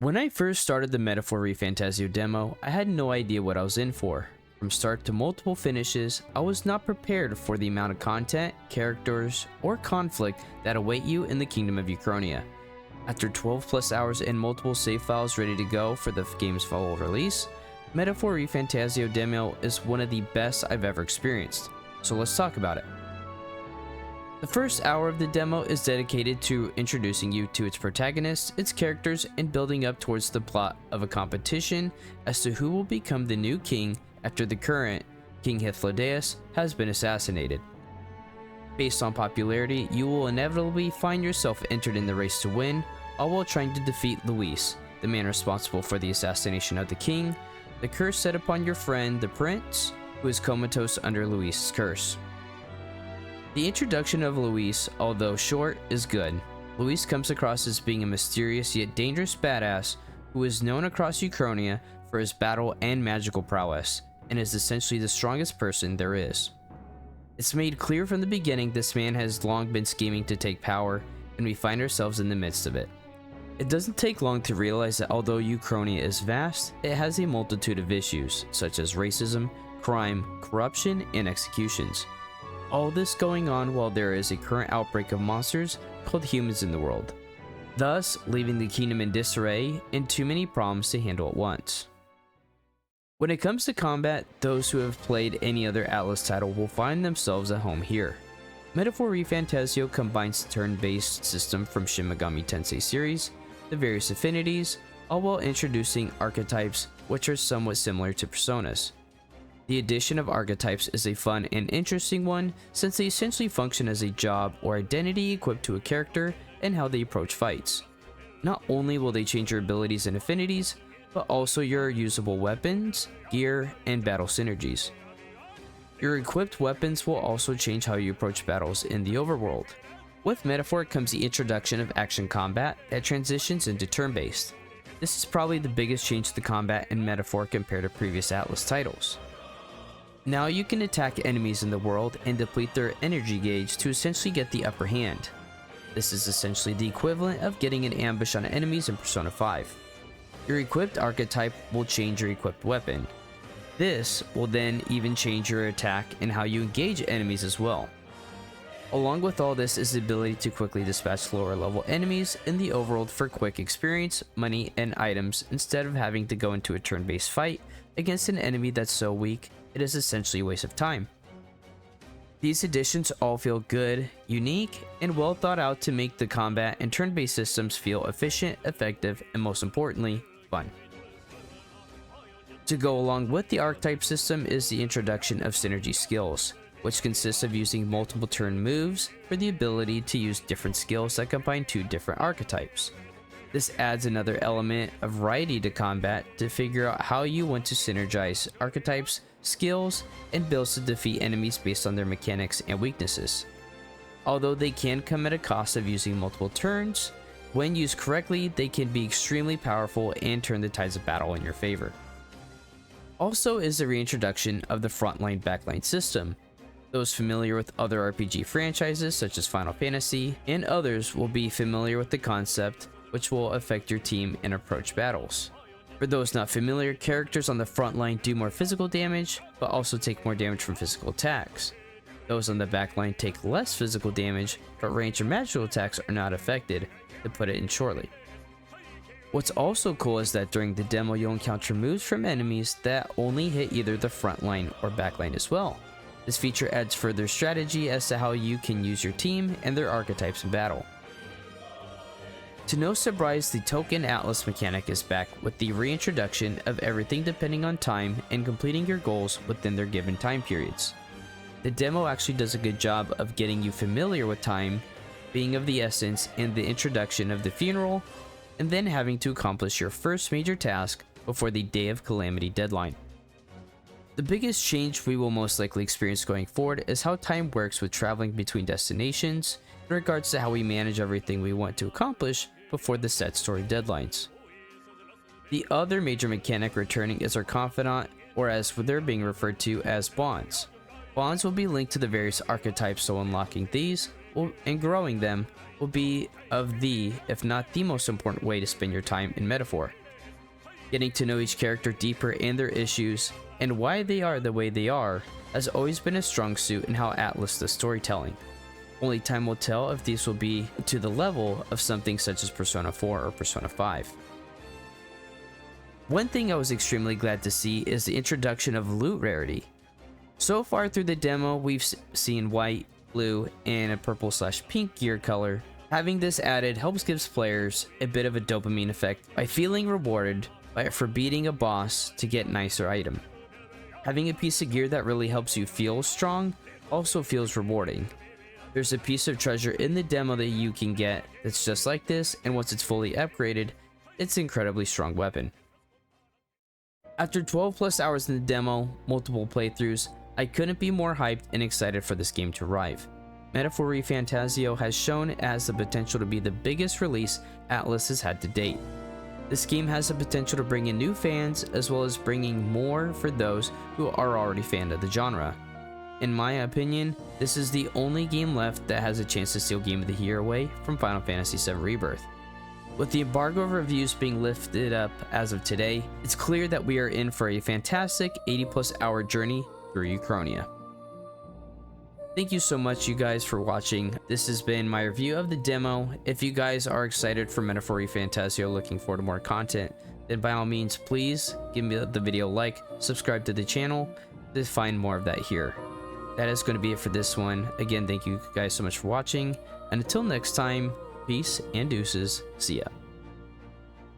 When I first started the Metaphor ReFantazio demo, I had no idea what I was in for. From start to multiple finishes, I was not prepared for the amount of content, characters, or conflict that await you in the Kingdom of Uchronia. After 12 plus hours and multiple save files ready to go for the game's fall release, Metaphor ReFantazio demo is one of the best I've ever experienced, so let's talk about it. The first hour of the demo is dedicated to introducing you to its protagonists, its characters, and building up towards the plot of a competition as to who will become the new king after the current King Hythlodaeus has been assassinated. Based on popularity, you will inevitably find yourself entered in the race to win, all while trying to defeat Luis, the man responsible for the assassination of the king, the curse set upon your friend, the prince, who is comatose under Luis's curse. The introduction of Luis, although short, is good. Luis comes across as being a mysterious yet dangerous badass who is known across Uchronia for his battle and magical prowess, and is essentially the strongest person there is. It's made clear from the beginning this man has long been scheming to take power, and we find ourselves in the midst of it. It doesn't take long to realize that although Uchronia is vast, it has a multitude of issues, such as racism, crime, corruption, and executions. All this going on while there is a current outbreak of monsters called humans in the world, thus leaving the kingdom in disarray and too many problems to handle at once. When it comes to combat, those who have played any other Atlus title will find themselves at home here. Metaphor ReFantazio combines the turn-based system from Shin Megami Tensei series, the various affinities, all while introducing archetypes which are somewhat similar to personas. The addition of archetypes is a fun and interesting one since they essentially function as a job or identity equipped to a character and how they approach fights. Not only will they change your abilities and affinities, but also your usable weapons, gear, and battle synergies. Your equipped weapons will also change how you approach battles in the overworld. With Metaphor comes the introduction of action combat that transitions into turn-based. This is probably the biggest change to the combat in Metaphor compared to previous Atlus titles. Now you can attack enemies in the world and deplete their energy gauge to essentially get the upper hand. This is essentially the equivalent of getting an ambush on enemies in Persona 5. Your equipped archetype will change your equipped weapon. This will then even change your attack and how you engage enemies as well. Along with all this is the ability to quickly dispatch lower level enemies in the overworld for quick experience, money, and items instead of having to go into a turn-based fight against an enemy that's so weak it is essentially a waste of time. These additions all feel good, unique, and well thought out to make the combat and turn-based systems feel efficient, effective, and most importantly, fun. To go along with the archetype system is the introduction of synergy skills, which consists of using multiple turn moves for the ability to use different skills that combine two different archetypes. This adds another element of variety to combat to figure out how you want to synergize archetypes, skills, and builds to defeat enemies based on their mechanics and weaknesses. Although they can come at a cost of using multiple turns, when used correctly, they can be extremely powerful and turn the tides of battle in your favor. Also is the reintroduction of the frontline-backline system. Those familiar with other RPG franchises such as Final Fantasy and others will be familiar with the concept, which will affect your team and approach battles. For those not familiar, characters on the front line do more physical damage, but also take more damage from physical attacks. Those on the back line take less physical damage, but range or magical attacks are not affected, to put it in shortly. What's also cool is that during the demo you'll encounter moves from enemies that only hit either the front line or back line as well. This feature adds further strategy as to how you can use your team and their archetypes in battle. To no surprise, the token Atlus mechanic is back with the reintroduction of everything depending on time and completing your goals within their given time periods. The demo actually does a good job of getting you familiar with time being of the essence and the introduction of the funeral, and then having to accomplish your first major task before the Day of Calamity deadline. The biggest change we will most likely experience going forward is how time works with traveling between destinations in regards to how we manage everything we want to accomplish before the set story deadlines. The other major mechanic returning is our confidant, or as they're being referred to as bonds. Bonds will be linked to the various archetypes, so unlocking these and growing them will be of the, if not the most important way to spend your time in Metaphor. Getting to know each character deeper and their issues, and why they are the way they are, has always been a strong suit in how Atlus does storytelling. Only time will tell if these will be to the level of something such as Persona 4 or Persona 5. One thing I was extremely glad to see is the introduction of loot rarity. So far through the demo, we've seen white, blue, and a purple/pink gear color. Having this added helps gives players a bit of a dopamine effect by feeling rewarded for beating a boss to get nicer item. Having a piece of gear that really helps you feel strong also feels rewarding. There's a piece of treasure in the demo that you can get that's just like this, and once it's fully upgraded, it's an incredibly strong weapon. After 12 plus hours in the demo, multiple playthroughs, I couldn't be more hyped and excited for this game to arrive. Metaphor ReFantazio has shown it has the potential to be the biggest release Atlus has had to date. This game has the potential to bring in new fans, as well as bringing more for those who are already fans of the genre. In my opinion, this is the only game left that has a chance to steal Game of the Year away from Final Fantasy VII Rebirth. With the embargo of reviews being lifted up as of today, it's clear that we are in for a fantastic 80+ hour journey through Uchronia. Thank you so much, you guys, for watching. This has been my review of the demo. If you guys are excited for Metaphor ReFantazio, looking forward to more content, then by all means, please give me the video a like, subscribe to the channel to find more of that here. That is going to be it for this one. Again, thank you guys so much for watching, and until next time, peace and deuces. See ya.